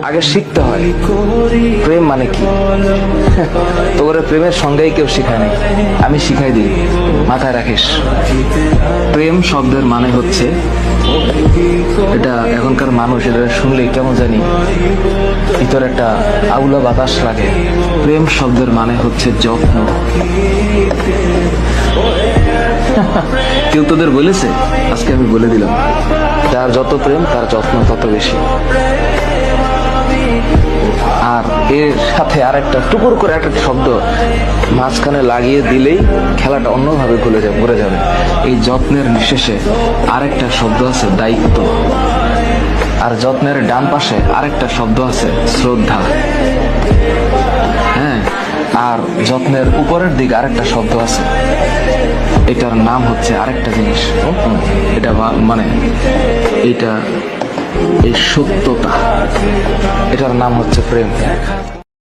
আগে শিখতে হয় প্রেম মানে কি। তোর প্রেমের সঙ্গেই কেউ শিখায় নাই, আমি শিখাই দিই, মাথায় রাখিস। প্রেম শব্দের মানে হচ্ছে, এটা এখনকার মানুষ এটা শুনলে কেমন জানি ভিতরে একটা আউলা বাতাস লাগে। প্রেম শব্দের মানে হচ্ছে যত্ন। কেউ তোদের বলেছে? আজকে আমি বলে দিলাম, যার যত প্রেম তার যত্ন তত বেশি। আর এর সাথে আর একটা টুকুর করে একটা শব্দ মাঝখানে লাগিয়ে দিলেই খেলাটা অন্যভাবে ঘুরে যাবে। এই যত্নের নিঃশেষে আরেকটা শব্দ আছে দায়িত্ব, আর যত্নের ডান পাশে আরেকটা শব্দ আছে শ্রদ্ধা। হ্যাঁ, আর যত্নের উপরের দিকে আরেকটা শব্দ আছে, এটার নাম হচ্ছে আরেকটা জিনিস। এটা মানে এটা এই সত্যতা, এটার নাম হচ্ছে প্রেম।